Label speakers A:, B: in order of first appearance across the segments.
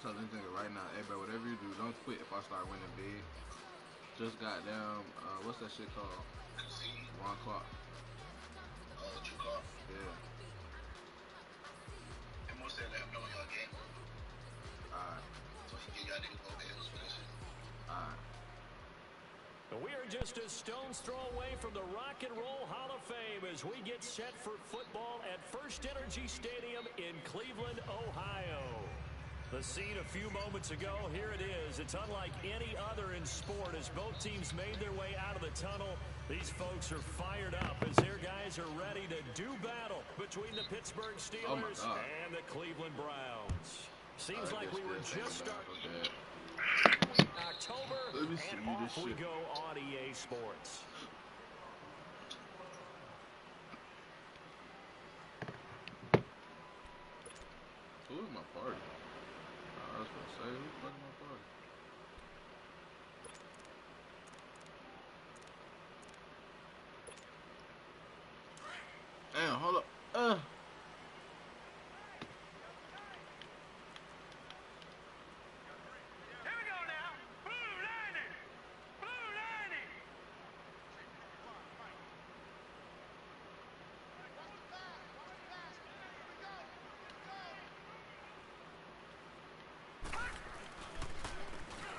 A: telling this nigga right now, hey bro, whatever you do, don't quit if I start winning big. Just got down, what's that shit called? Ron Clark.
B: True Clark?
A: Yeah.
B: And most of them know y'all game.
A: Alright.
B: So he get y'all niggas motivated for that shit.
A: Alright.
C: We are just a stone's throw away from the Rock and Roll Hall of Fame as we get set for football at First Energy Stadium in Cleveland, Ohio. The scene a few moments ago, here it is. It's unlike any other in sport as both teams made their way out of the tunnel. These folks are fired up as their guys are ready to do battle between the Pittsburgh Steelers and the Cleveland Browns. Seems like we were just starting October, and off we go on EA Sports.
A: Who is my party? I was gonna say, who's fucking my party? Damn, hold up.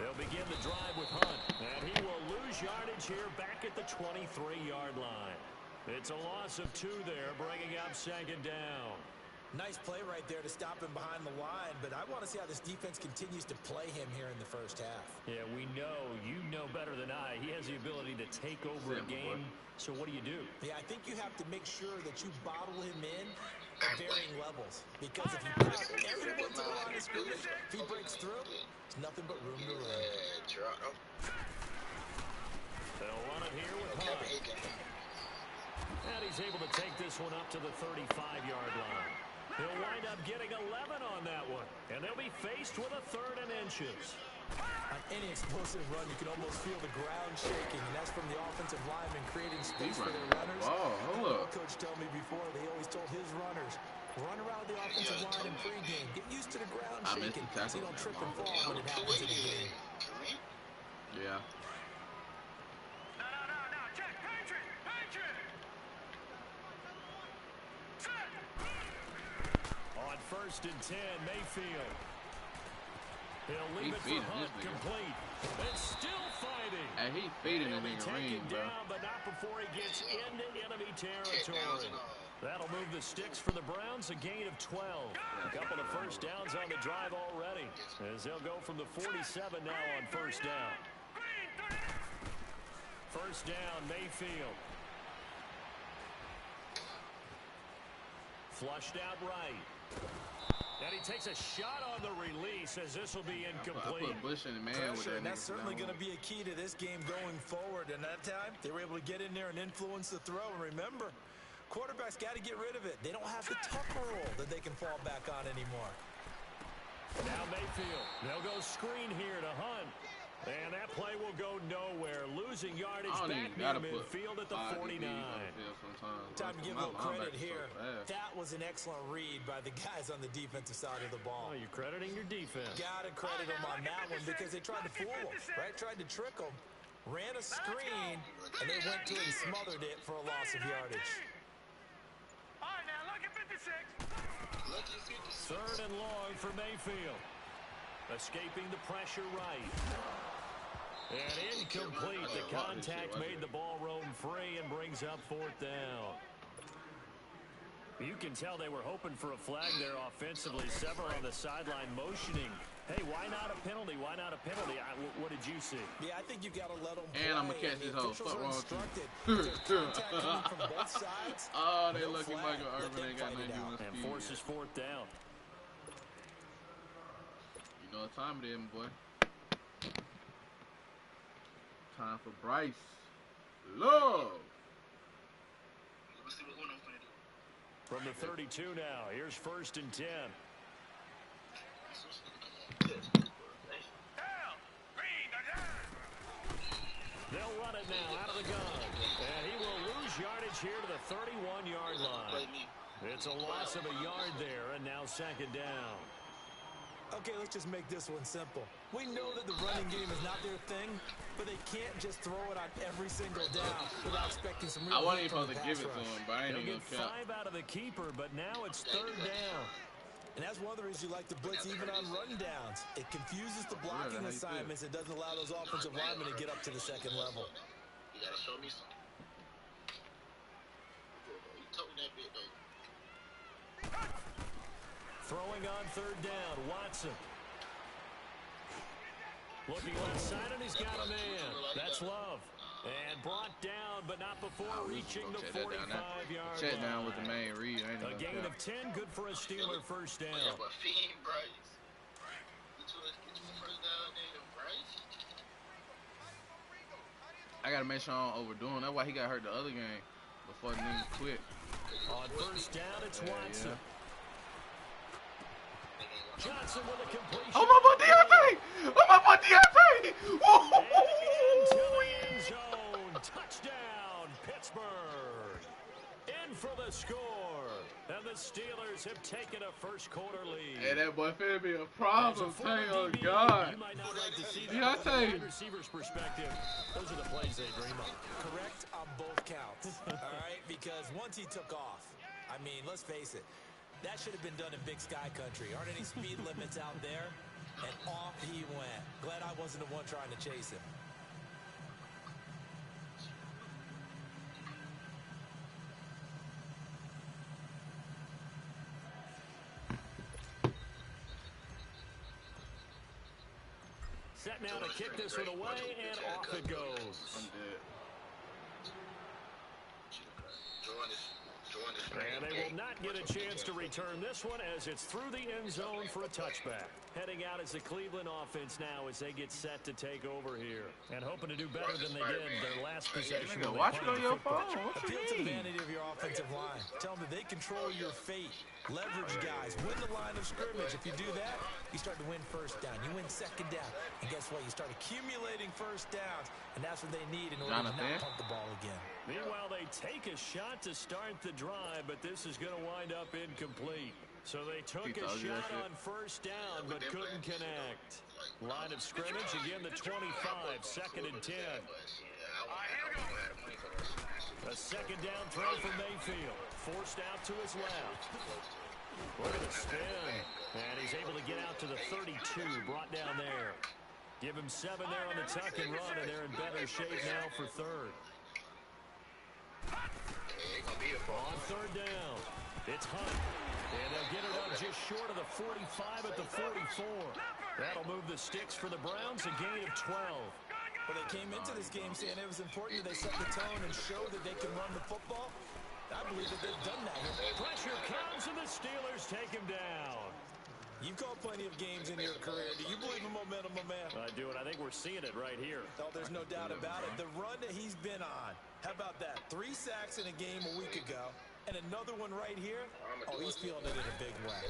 C: They'll begin the drive with Hunt, and he will lose yardage here back at the 23-yard line. It's a loss of 2 there, bringing up second down.
D: Nice play right there to stop him behind the line, but I want to see how this defense continues to play him here in the first half.
C: Yeah, we know, you know better than I, he has the ability to take over a game. So what do you do?
D: Yeah, I think you have to make sure that you bottle him in at varying levels. Because if you put everyone to the line of scrimmage, if he breaks through, there's nothing but room to run.
C: They'll run it here with Hunt. And he's able to take this one up to the 35-yard line. He'll wind up getting 11 on that one. And they'll be faced with a 3rd and inches.
D: On any explosive run, you can almost feel the ground shaking, and that's from the offensive linemen creating space for their runners. Coach told me before, they always told his runners, run around the offensive line in pregame. Get used to the ground shaking so you don't trip and fall when it happens in the game.
A: Yeah.
C: No. Check. Patriot. On 1st and 10, Mayfield. He'll leave it for Hunt, complete. And still fighting.
A: And he's feeding the nigga ring, bro.
C: Down, but not before he gets into enemy territory. That'll move the sticks for the Browns, a gain of 12. A couple of first downs on the drive already, as they'll go from the 47 now on 1st down. 1st down, Mayfield. Flushed out right. And he takes a shot on the release as this will be incomplete.
A: I put Bush in the man with that,
D: and that's certainly going to be a key to this game going forward. And that time, they were able to get in there and influence the throw. And remember, quarterbacks got to get rid of it. They don't have the tucker roll that they can fall back on anymore.
C: Now Mayfield. They'll go screen here to Hunt. And that play will go nowhere. Losing yardage back near midfield at the 49.
D: Time to give a little credit here. That was an excellent read by the guys on the defensive side of the ball.
C: Oh, you're crediting your defense.
D: Got to credit them on that one because they tried to fool them, right? Tried to trick them. Ran a screen, and they went to it and smothered it for a loss of yardage.
C: All right, now look at 56. 3rd and long for Mayfield. Escaping the pressure right. And incomplete. The contact made the ball roam free and brings up 4th down. You can tell they were hoping for a flag there offensively. Several on the sideline motioning. Hey, why not a penalty? Why not a penalty? What did you see?
D: Yeah, I think you got to let them play.
A: And I'm going to catch this whole fuck wrong
D: instructed. There's contact coming from both sides.
A: Oh, they lucky Michael Irvin ain't got nothing to do with
C: and forces 4th down.
A: You know what time it is, boy. Time for Bryce Love.
C: From the 32 now, here's 1st and 10. They'll run it now out of the gun. And he will lose yardage here to the 31-yard line. It's a loss of a yard there, and now 2nd down.
D: Okay, let's just make this one simple. We know that the running game is not their thing, but they can't just throw it on every single down without expecting some real.
A: I wasn't even supposed to give it to him, but I ain't even
C: gonna get 5 out of the keeper, but now it's 3rd down.
D: And that's one of the reasons you like to blitz even on run downs. It confuses the blocking assignments. It doesn't allow those offensive linemen to get up to the second level.
B: You gotta show me something. You told me that bit, though.
C: Throwing on 3rd down, Watson. Looking left side, and he's got a man. That's Love. And brought down, but not before reaching the 45-yard
A: Check
C: line.
A: down with the main read.
C: A gain of 10, good for a Steeler first down.
B: Yeah, but Fiend Bryce. Get you a first down, nigga, Bryce.
A: I gotta make sure I don't overdo him. That's why he got hurt the other game before the niggas quit.
C: On first down, it's Watson. Johnson with a completion.
A: Oh, my boy Deontay! Oh, my boy Deontay!
C: Into the end zone. Touchdown, Pittsburgh. In for the score. And the Steelers have taken a first-quarter lead.
A: Hey, that boy finna be a problem. Tell you, God.
C: You might not like to see that
A: Deontay.
C: from a wide receiver's perspective. Those are the plays they dream of.
D: Correct on both counts, all right? Because once he took off, I mean, let's face it, that should have been done in Big Sky Country. Aren't any speed limits out there? And off he went. Glad I wasn't the one trying to chase him.
C: Set now to kick this one away, and off it goes.
A: I'm dead.
C: And they will not get a chance to return this one as it's through the end zone for a touchback. Heading out as the Cleveland offense now as they get set to take over here. And hoping to do better than they did their last possession.
A: Watch it on your phone.
D: Appeal to the vanity of your offensive line. Tell them that they control your fate. Leverage guys. Win the line of scrimmage. If you do that, you start to win first down. You win second down. And guess what? You start accumulating first downs. And that's what they need in order to not pump the ball again.
C: Meanwhile, they take a shot to start the drive, but this is going to wind up incomplete. So they took a shot on first down, but couldn't connect. Line of scrimmage, again the 25, 2nd and 10. A second down throw for Mayfield. Forced out to his left. Look at the spin. And he's able to get out to the 32, brought down there. Give him 7 there on the tuck and run, and they're in better shape now for 3rd. On 3rd down, it's Hunt. And they'll get it up just short of the 45 at the 44. That'll move the sticks for the Browns, a gain of 12.
D: Well, they came into this game saying it was important that they set the tone and show that they can run the football. I believe that they've done that.
C: Pressure comes, and the Steelers take him down.
D: You've called plenty of games in your career. Do you believe in momentum, my man?
C: I do, and I think we're seeing it right here.
D: Oh, there's no doubt about it. The run that he's been on. How about that? 3 sacks in a game a week ago. And another one right here. Oh, he's feeling it in a big way.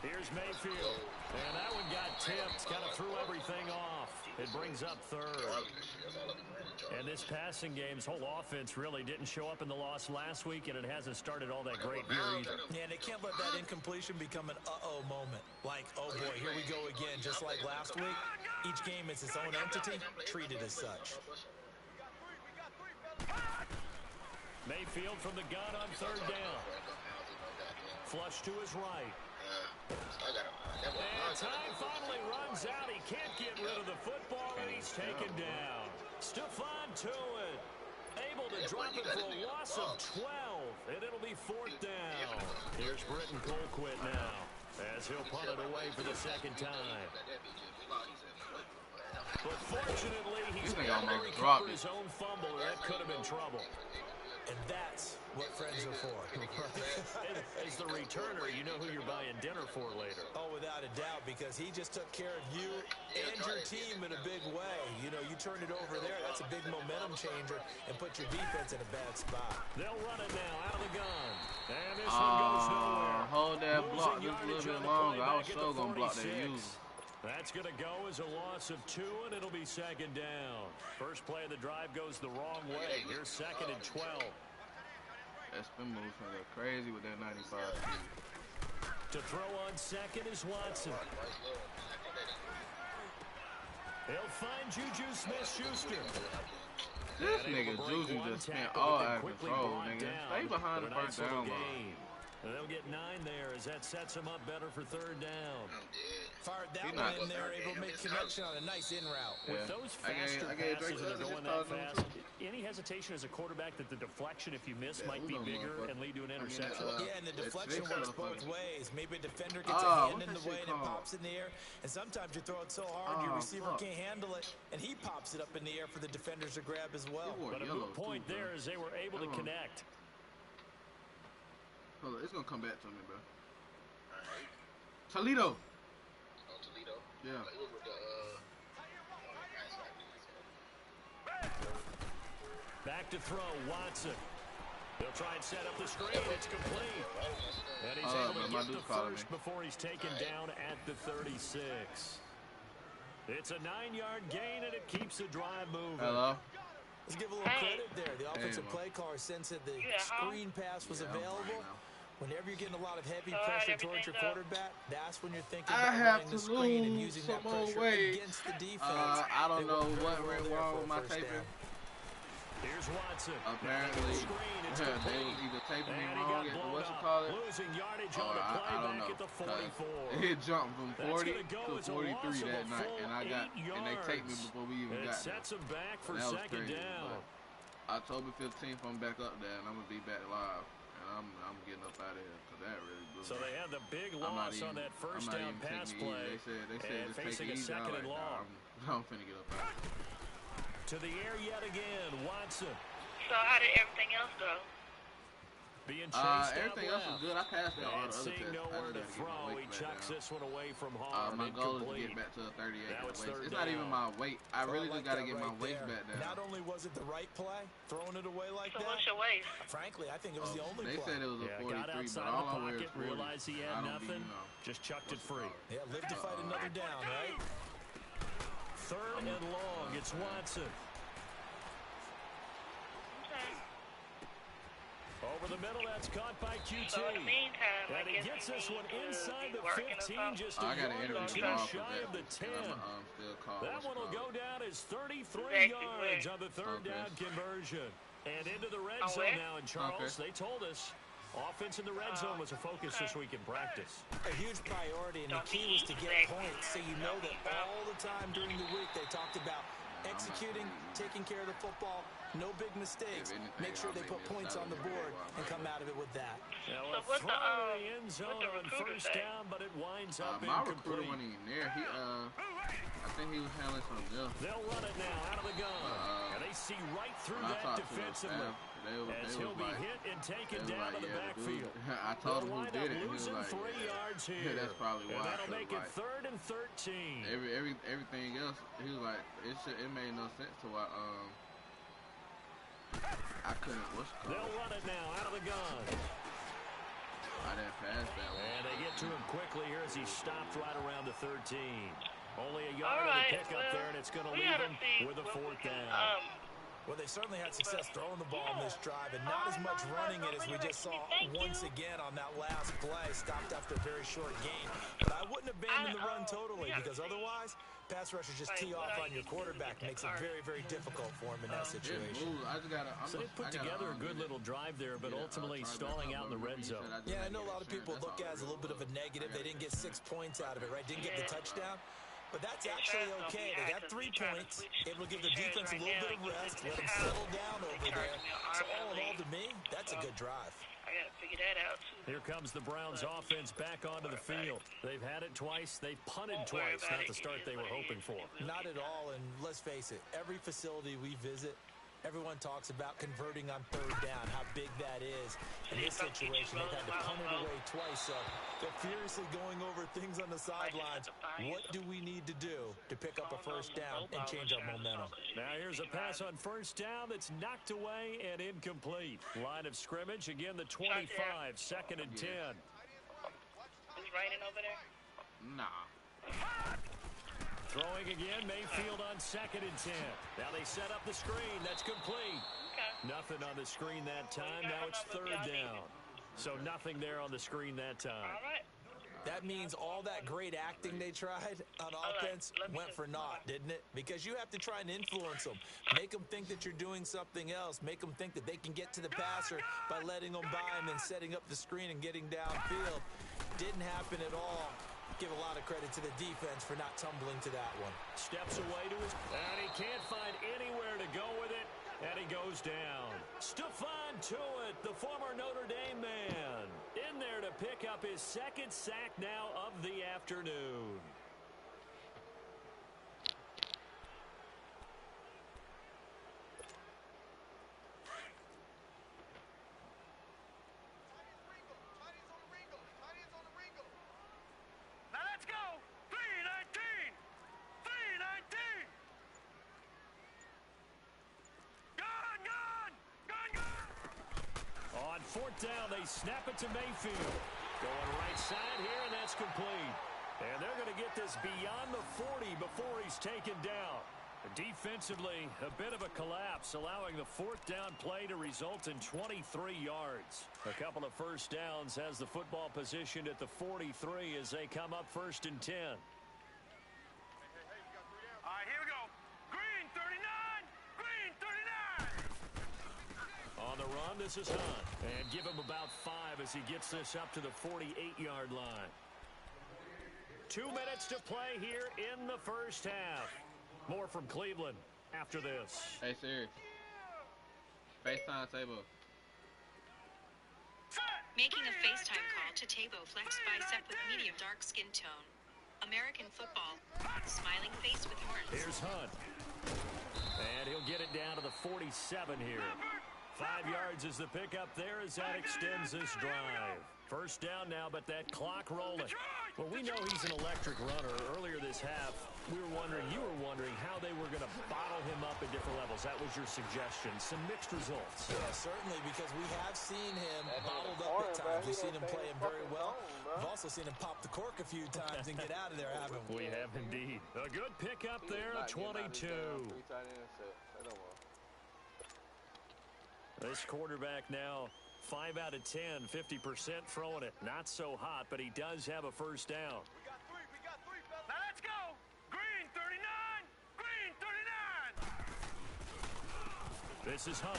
C: Here's Mayfield. And that one got tipped. Kind of threw everything off. It brings up 3rd. And this passing game's whole offense really didn't show up in the loss last week, and it hasn't started all that great here either.
D: Yeah, and they can't let that incompletion become an uh-oh moment. Like, oh boy, here we go again, just like last week. Each game is its own entity, treated as such.
C: Mayfield from the gun on 3rd down. Flush to his right. And time finally runs out. He can't get rid of the football, and he's taken down. Stephon Tuitt able to drop it for a loss of 12, and it'll be 4th down. Here's Britton Colquitt now, as he'll punt it away for the 2nd time. But fortunately, he's able to recover his own fumble, or that could have been trouble.
D: And that's what friends are for.
C: As the returner, you know who you're buying dinner for later.
D: Oh, without a doubt, because he just took care of you and your team in a big way. You know, you turn it over there, that's a big momentum changer, and put your defense in a bad spot.
C: They'll run it now out of the gun. And this one goes nowhere.
A: Hold that block just a little bit longer. I was sure going to block that user.
C: That's going to go as a loss of 2, and it'll be 2nd down. First play of the drive goes the wrong way. Here's 2nd and 12.
A: That spin move's going to go crazy with that 95 speed.
C: To throw on second is Watson. He'll find Juju Smith-Schuster.
A: This nigga Juju just spent all out of control, nigga. Stay behind the first down line.
C: They'll get 9 there as that sets them up better for third down.
D: Fired that one in there, able to make connection on a nice in route.
C: With those faster passes that are going that fast, any hesitation as a quarterback that the deflection, if you miss, might be bigger and lead to an interception?
D: Yeah, and the deflection works both ways. Maybe a defender gets a hand in the way and it pops in the air. And sometimes you throw it so hard your receiver can't handle it, and he pops it up in the air for the defenders to grab as well.
C: But a good point there as they were able to connect.
A: Hold on, it's gonna come back to me, bro. Alright. Toledo.
B: Oh, Toledo.
A: Yeah.
B: Like, with the,
C: back to throw, Watson. They'll try and set up the screen. It's complete. And he's able to get the first before he's taken down at the 36. It's a 9-yard gain, and it keeps the drive moving.
A: Hello?
D: Let's give a little credit there. The offensive play caller sensed that the screen pass was available. Whenever you're getting a lot of heavy pressure towards your quarterback, that's when you're thinking about running the screen and using that pressure against the defense.
A: I don't know what went wrong with my taping.
C: Here's Watson.
A: Apparently, they was either taping me wrong at the
C: losing yardage on the play back at the 44.
A: It jumped from 40 to 43 that night, and they taped me before we even got there.
C: Sets him back for second down.
A: October 15th, I'm back up there, and I'm gonna be back live. I'm getting up out of here because that really blew me.
C: So they had the big loss on that first down pass play.
A: They said just take it easy. I'm like, I'm finna get up out of here.
C: To the air yet again, Watson.
E: So how did everything else go?
C: Being chased
A: everything else was good. I passed out all the other
C: tests. Nowhere to throw. He chucks this one away from hard.
A: My goal is to get back to a 38 waist. It's not even my weight. I really just got to get my waist back down.
D: Not only was it the right play, throwing it away like that.
E: So what's your waist?
D: Frankly, I think it was the only play.
A: They said it was a 43, but all I wear is 40.
C: Realized he had nothing. Just chucked it free.
D: Yeah, live to fight another down, right?
C: Third and long. It's Watson. Over the middle, that's caught by QT.
E: So in the meantime,
C: and he gets this one inside the 15, just a
A: yard or two
C: shy of the 10. That one will go down as 33 yards on the third down conversion. And into the red zone now in Charles. They told us offense in the red zone was a focus this week in practice.
D: A huge priority, and the key was to get points. So you know that all the time during the week they talked about executing, taking care of the football, no big mistakes. Make sure they put points on the board and come out of it with that.
C: Now, so what the end zone on first down, but it winds up
A: my
C: incomplete.
A: recruiter went in there. I think he was handling something else.
C: They'll run it now out of the gun. And they see right through that defensively. As he'll be hit and taken down to the backfield.
A: I told him who did it. He was
C: losing
A: like,
C: 3 yards here.
A: That's probably why.
C: And that'll make it 3rd and 13.
A: Everything else, he was like, it made no sense to why I couldn't.
C: They'll run it now out of the gun.
A: I didn't pass that one.
C: And they get to him quickly here as he stopped right around the 13. Only a yard of the pickup there, and it's going to leave him with a 4th down.
D: Well, they certainly had success throwing the ball in this drive, and not as much running it as we just saw once again on that last play. Stopped after a very short gain. But I wouldn't abandon the run totally, because otherwise, pass rushers just tee off on your quarterback. Makes it very, very difficult for him in that situation.
C: So they put together a good little drive there, but ultimately stalling out in the red zone.
D: Yeah, I know a lot of people look at it as a little bit of a negative. They didn't get 6 points out of it, right? Didn't get the touchdown. But that's actually okay. They got 3 points, able to give the defense a little bit of rest, let them settle down over there. So all in all, to me, that's a good drive.
E: I got to figure that out, too.
C: Here comes the Browns offense back onto the field. They've had it twice. They've punted twice. Not the start they were hoping for.
D: Not at all, and let's face it, every facility we visit, everyone talks about converting on 3rd down, how big that is. In this situation, they've had to punt it away twice, so they're furiously going over things on the sidelines. What do we need to do to pick up a 1st down and change our momentum?
C: Now here's a pass on 1st down that's knocked away and incomplete. Line of scrimmage, again the 25, 2nd and 10.
E: Is it raining over there?
A: Nah.
C: Throwing again, Mayfield on 2nd and 10. Now they set up the screen. That's complete.
E: Okay.
C: Nothing on the screen that time. Now it's 3rd down. So nothing there on the screen that time.
E: All right.
D: That means all that great acting they tried on offense went for naught, didn't it? Because you have to try and influence them. Make them think that you're doing something else. Make them think that they can get to the passer by letting them by and then setting up the screen and getting downfield. Didn't happen at all. Give a lot of credit to the defense for not tumbling to that one.
C: Steps away to his... And he can't find anywhere to go with it. And he goes down. Stephon Tuitt, the former Notre Dame man, in there to pick up his second sack now of the afternoon.
B: Now let's go. 319. 319.
C: On fourth down, they snap it to Mayfield. Going right side here, and that's complete. And they're going to get this beyond the 40 before he's taken down. Defensively, a bit of a collapse, allowing the fourth down play to result in 23 yards. A couple of first downs has the football positioned at the 43 as they come up 1st and 10.
B: All right, here we go. Green 39. Green 39.
C: On the run, this is Hunt. And give him about 5 as he gets this up to the 48-yard line. 2 minutes to play here in the first half. More from Cleveland after this.
A: Hey Siri. FaceTime Tabo.
F: Making a FaceTime call to Tabo Flex Bicep with medium dark skin tone. American football. Smiling face with horns.
C: Here's Hunt. And he'll get it down to the 47 here. 5 yards is the pickup there as that extends this drive. First down now, but that clock rolling. Well, we know he's an electric runner. Earlier this half, you were wondering how they were going to bottle him up at different levels. That was your suggestion. Some mixed results.
D: Yeah, certainly, because we have seen him bottled up at times. We've seen him playing very well. We've also seen him pop the cork a few times and get out of there, haven't we?
C: We have indeed. A good pickup there, a 22. This quarterback now 5 out of 10, 50% throwing it. Not so hot, but he does have a first down.
B: We got three, fellas. Now let's go. Green 39. Green 39.
C: This is Hunt.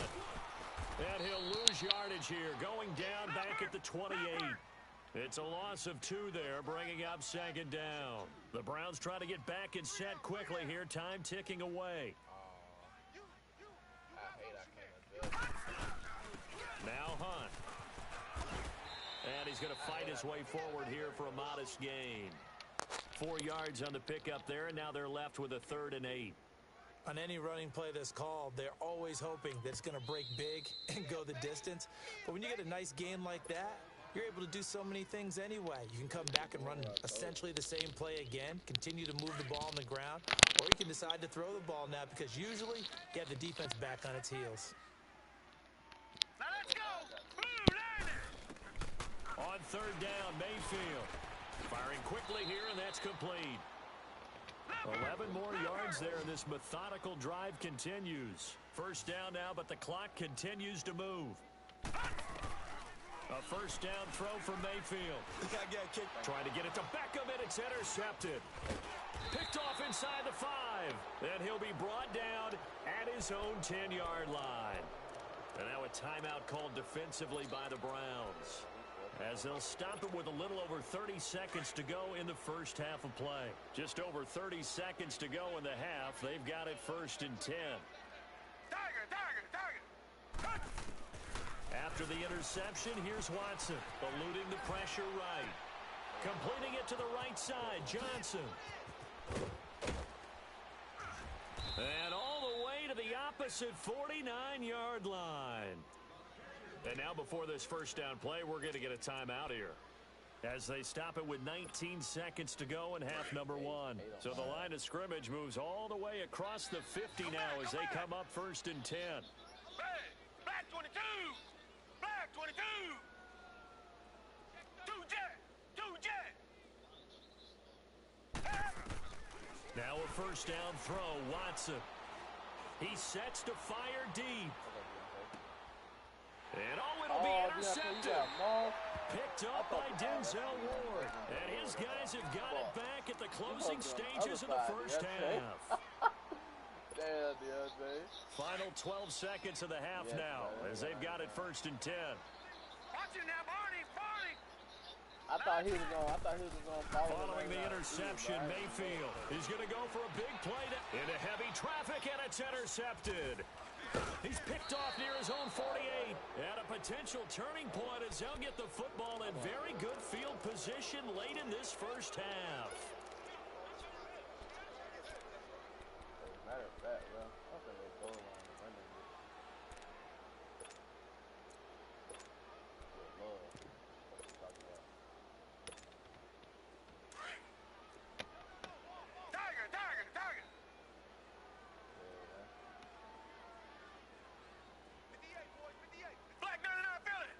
C: And he'll lose yardage here, going down back at the 28. It's a loss of 2 there, bringing up 2nd down. The Browns try to get back and set quickly here, time ticking away. Now Hunt. And he's going to fight his way forward here for a modest gain. 4 yards on the pickup there, and now they're left with a 3rd and 8.
D: On any running play that's called, they're always hoping that it's going to break big and go the distance. But when you get a nice game like that, you're able to do so many things anyway. You can come back and run essentially the same play again, continue to move the ball on the ground, or you can decide to throw the ball now because usually you have the defense back on its heels.
B: Now let's go. Blue Niners.
C: On 3rd down, Mayfield. Firing quickly here, and that's complete. 11 more yards there, and this methodical drive continues. First down now, but the clock continues to move. A first down throw from Mayfield. Trying to get it to Beckham, and it's intercepted. Picked off inside the 5. And he'll be brought down at his own 10-yard line. And now a timeout called defensively by the Browns, as they'll stop it with a little over 30 seconds to go in the first half of play. Just over 30 seconds to go in the half. They've got it 1st and 10.
B: Tiger.
C: After the interception, here's Watson, eluding the pressure right. Completing it to the right side, Johnson. And all the way to the opposite 49-yard line. And now before this first down play, we're going to get a timeout here, as they stop it with 19 seconds to go in half number 1. So the line of scrimmage moves all the way across the 50 now as they come up 1st and 10.
B: Black 22. Black 22. 2 jet.
C: Now a first down throw, Watson. He sets to fire deep. And it'll be intercepted. Picked up by Denzel Ward. And these guys have got it back at the closing stages of the first half.
G: Damn, DeAndre.
C: Final 12 seconds of the half now as they've got it 1st and 10.
H: Watch him now, Barney.
G: I thought he was going to follow.
C: Following the interception, Mayfield is going to go for a big play into heavy traffic, and it's intercepted. He's picked off near his own 48. At a potential turning point as they'll get the football in very good field position late in this first half.
G: Matter of fact, bro, I think they goal line running it. Good lord. What you talking about?
H: Tiger.
G: Yeah,
H: 58, boys, 58. Black 99, feeling it.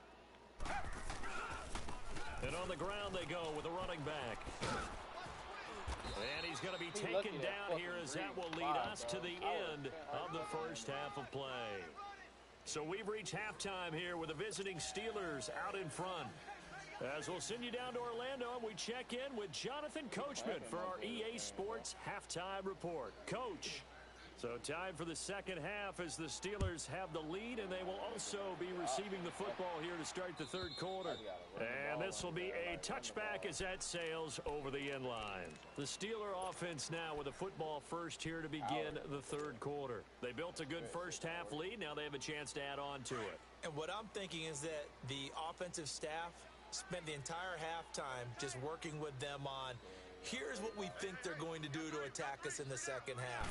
C: And on the ground they go with a running back. And he's going to be taken down here as that will lead us to the end of the first half of play. So we've reached halftime here with the visiting Steelers out in front. As we'll send you down to Orlando, and we check in with Jonathan Coachman for our EA Sports Halftime Report. Coach, so time for the second half as the Steelers have the lead, and they will also be receiving the football here to start the third quarter. And this will be a touchback as that sails over the end line. The Steeler offense now with the football first here to begin the third quarter. They built a good first half lead. Now they have a chance to add on to it.
D: And what I'm thinking is that the offensive staff spent the entire halftime just working with them on here's what we think they're going to do to attack us in the second half.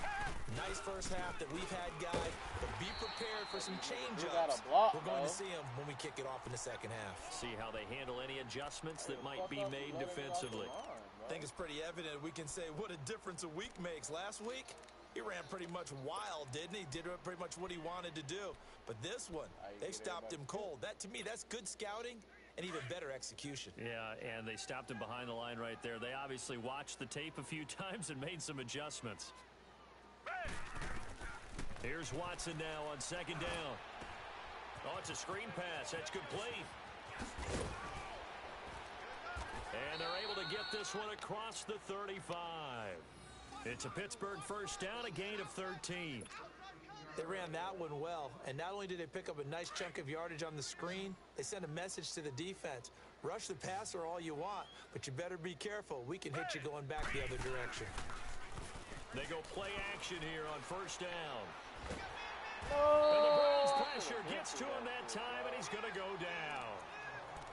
D: Nice first half that we've had, guys, but be prepared for some change-ups. We're going to see them when we kick it off in the second half.
C: See how they handle any adjustments that might be made defensively.
D: I think it's pretty evident we can say what a difference a week makes. Last week, he ran pretty much wild, didn't he? Did pretty much what he wanted to do. But this one, they stopped him cold. That, to me, that's good scouting and even better execution. Yeah, and they stopped him behind the line right there. They obviously watched the tape a few times and made some adjustments. Here's Watson now on second down. Oh, it's a screen pass. That's good play. And they're able to get this one across the 35. It's a Pittsburgh first down, a gain of 13. They ran that one well, and not only did they pick up a nice chunk of yardage on the screen, they sent a message to the defense. Rush the passer all you want, but you better be careful. We can hit you going back the other direction.
C: They go play action here on first down. And the Browns pressure gets to him that time, and he's going to go down.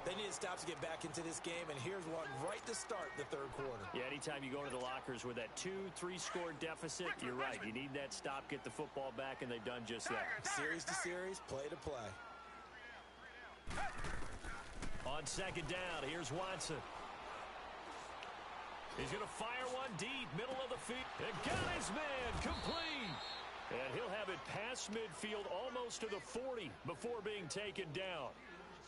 D: They need to stop to get back into this game, and here's one right to start the third quarter.
C: Yeah, anytime you go to the lockers with that 2-3 score deficit, you're right. You need that stop, get the football back, and they've done just that.
D: Series to series, play to play.
C: On second down, here's Watson. He's going to fire one deep, middle of the field. And got his man, complete. And he'll have it past midfield, almost to the 40 before being taken down.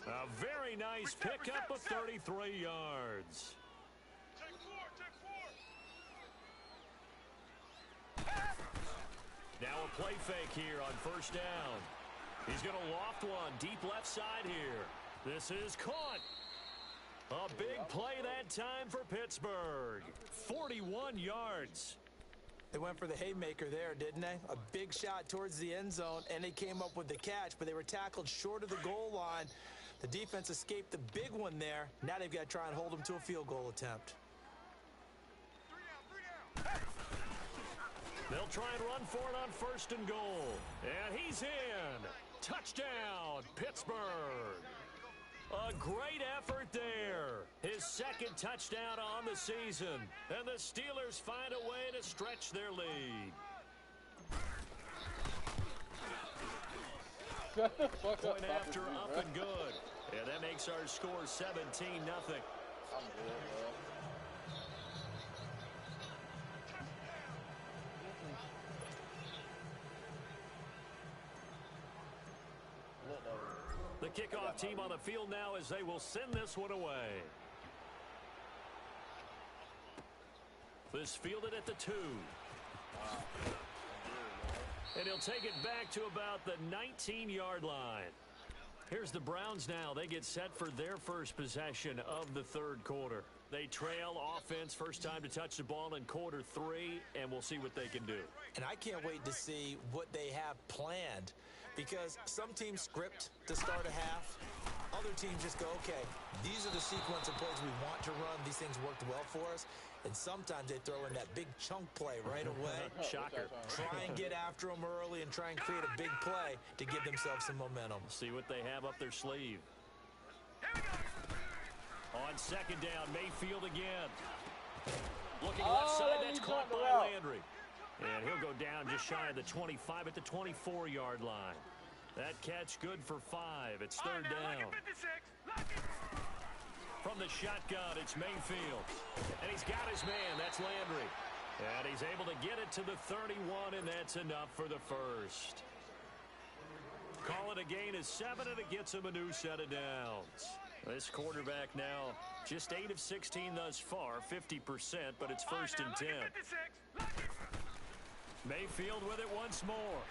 C: A very nice pickup of 33 yards. Now a play fake here on first down. He's going to loft one deep left side here. This is caught. A big play that time for Pittsburgh. 41 yards.
D: They went for the haymaker there, didn't they? A big shot towards the end zone, and they came up with the catch, but they were tackled short of the goal line. The defense escaped the big one there. Now they've got to try and hold them to a field goal attempt.
C: They'll try and run for it on first and goal. And he's in. Touchdown, Pittsburgh. A great effort there. His second touchdown on the season. And the Steelers find a way to stretch their lead. Point after up and good. And that makes our score 17-0.
G: I'm good, bro.
C: The kickoff team on the field now as they will send this one away. This fielded at the 2. And he'll take it back to about the 19-yard line. Here's the Browns now. They get set for their first possession of the third quarter. They trail offense, first time to touch the ball in quarter 3, and we'll see what they can do.
D: And I can't wait to see what they have planned, because some teams script to start a half. Other teams just go, okay, these are the sequence of plays we want to run. These things worked well for us. And sometimes they throw in that big chunk play right away.
C: Shocker.
D: Try and get after them early and try and create a big play to give themselves some momentum.
C: See what they have up their sleeve. On second down, Mayfield again. Looking left side, that's caught by Landry. And he'll go down just shy of the 25 at the 24-yard line. That catch good for 5. It's third down. From the shotgun, it's Mayfield. And he's got his man. That's Landry. And he's able to get it to the 31, and that's enough for the first. Call it a gain of 7, and it gets him a new set of downs. This quarterback now just 8 of 16 thus far, 50%, but it's first and 10. Mayfield with it once more.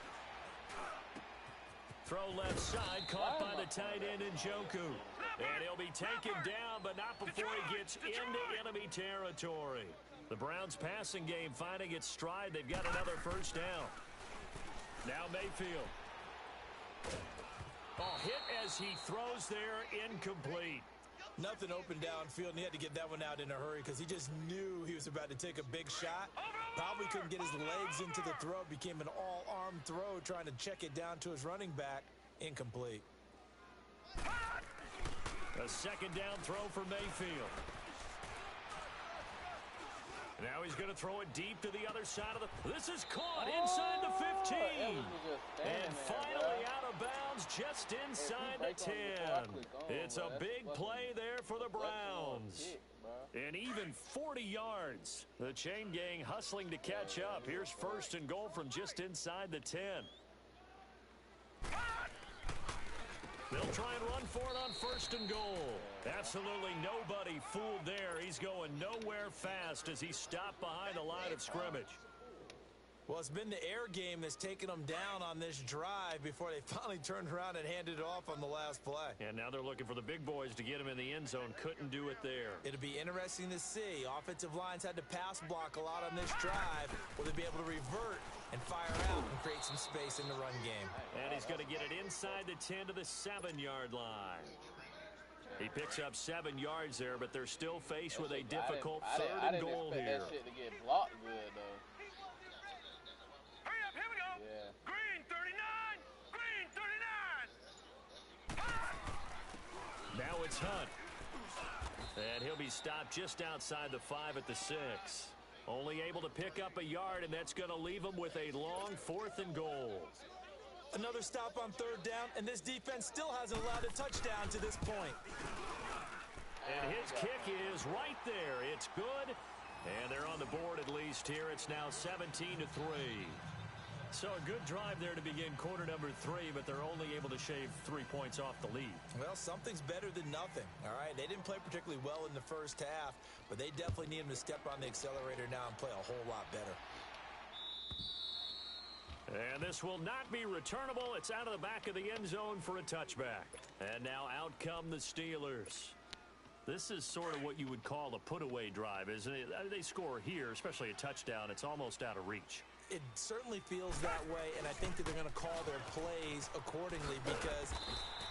C: Throw left side, caught by the tight end Njoku. And he'll be taken down, but not before he gets into enemy territory. The Browns' passing game finding its stride. They've got another first down. Now Mayfield. Oh, hit as he throws there, incomplete.
D: Nothing open downfield, and he had to get that one out in a hurry because he just knew he was about to take a big shot. Probably couldn't get his legs into the throw. Became an all-arm throw, trying to check it down to his running back. Incomplete.
C: A second down throw for Mayfield. Now he's going to throw it deep to the other side of the... This is caught inside the 15. And finally out of bounds just inside the 10. It's a big play there for the Browns. And even 40 yards. The chain gang hustling to catch up. Here's first and goal from just inside the 10. They'll try and run for it on first and goal. Absolutely nobody fooled there. He's going nowhere fast as he stopped behind the line of scrimmage.
D: Well, it's been the air game that's taken them down on this drive before they finally turned around and handed it off on the last play.
C: And now they're looking for the big boys to get him in the end zone. Couldn't do it there.
D: It'll be interesting to see. Offensive lines had to pass block a lot on this drive. Will they be able to revert and fire out and create some space in the run game?
C: And he's going to get it inside the 10 to the 7-yard line. He picks up 7 yards there, but they're still faced with a difficult third and goal here.
G: That shit to get blocked good, though.
H: Hurry up, here we go.
G: Yeah.
H: Green 39. Green 39.
C: Now it's Hunt. And he'll be stopped just outside the 5 at the 6. Only able to pick up a yard, and that's going to leave him with a long 4th and goal.
D: Another stop on third down, and this defense still hasn't allowed a touchdown to this point.
C: And his kick is right there. It's good. And they're on the board at least here. It's now 17-3. So a good drive there to begin quarter number 3, but they're only able to shave 3 points off the lead.
D: Well, something's better than nothing, all right? They didn't play particularly well in the first half, but they definitely need them to step on the accelerator now and play a whole lot better.
C: And this will not be returnable. It's out of the back of the end zone for a touchback. And now out come the Steelers. This is sort of what you would call a put-away drive, isn't it? They score here, especially a touchdown. It's almost out of reach.
D: It certainly feels that way, and I think that they're going to call their plays accordingly because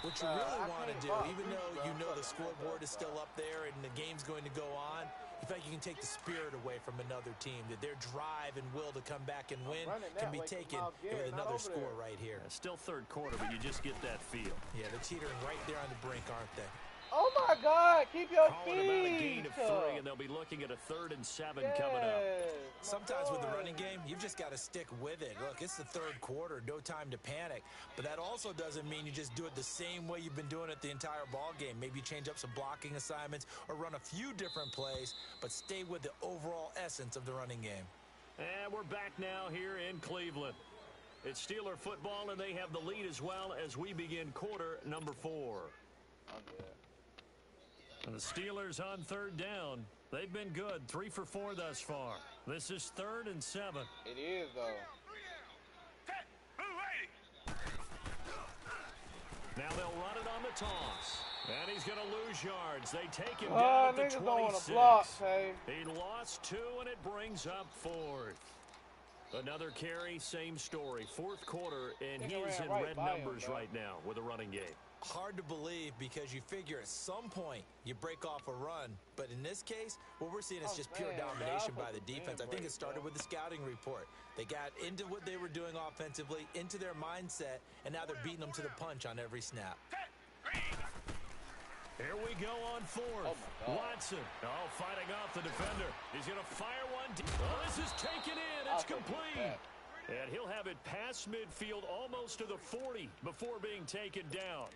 D: what you really want to do, even though you know the scoreboard is still up there and the game's going to go on, in fact, you can take the spirit away from another team, that their drive and will to come back and win can be taken with another score right here.
C: Yeah, still third quarter, but you just get that feel.
D: Yeah, they're teetering right there on the brink, aren't they?
G: Oh my God! Keep your
C: Calling
G: feet.
C: about a gain of 3, and they'll be looking at a 3rd and 7 coming up.
D: Sometimes with the running game, you've just got to stick with it. Look, it's the third quarter, no time to panic. But that also doesn't mean you just do it the same way you've been doing it the entire ball game. Maybe change up some blocking assignments or run a few different plays, but stay with the overall essence of the running game.
C: And we're back now here in Cleveland. It's Steeler football, and they have the lead as well as we begin quarter number 4.
G: Okay.
C: And the Steelers on third down. They've been good, 3 for 4 thus far. This is 3rd and 7.
G: It is, though.
C: Now they'll run it on the toss. And he's going to lose yards. They take him down at the 26.
A: Don't want to block, hey.
C: He lost 2, and it brings up 4th. Another carry, same story. 4th quarter, and he is in red numbers right now with a running game.
D: Hard to believe because you figure at some point you break off a run. But in this case, what we're seeing is just pure domination by the defense. I think it started with the scouting report. They got into what they were doing offensively, into their mindset, and now they're beating them to the punch on every snap.
C: Here we go on 4th. Watson, fighting off the defender. He's going to fire one. This is taken in. It's complete. And he'll have it past midfield almost to the 40 before being taken down.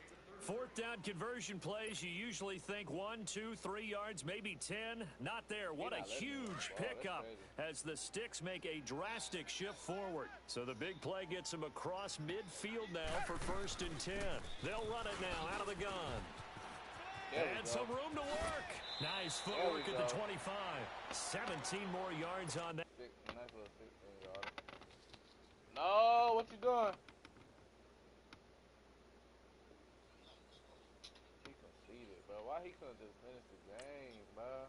C: 4th down conversion plays, you usually think 1, 2, 3 yards, maybe 10. Not there. What a huge pickup as the Sticks make a drastic shift forward. So the big play gets them across midfield now for 1st and 10. They'll run it now out of the gun. And some room to work. Nice footwork at the 25. 17 more yards on that.
A: Nice little 16-yarder. No, what you doing? He conceded, bro. Why he couldn't just finish the game, bro?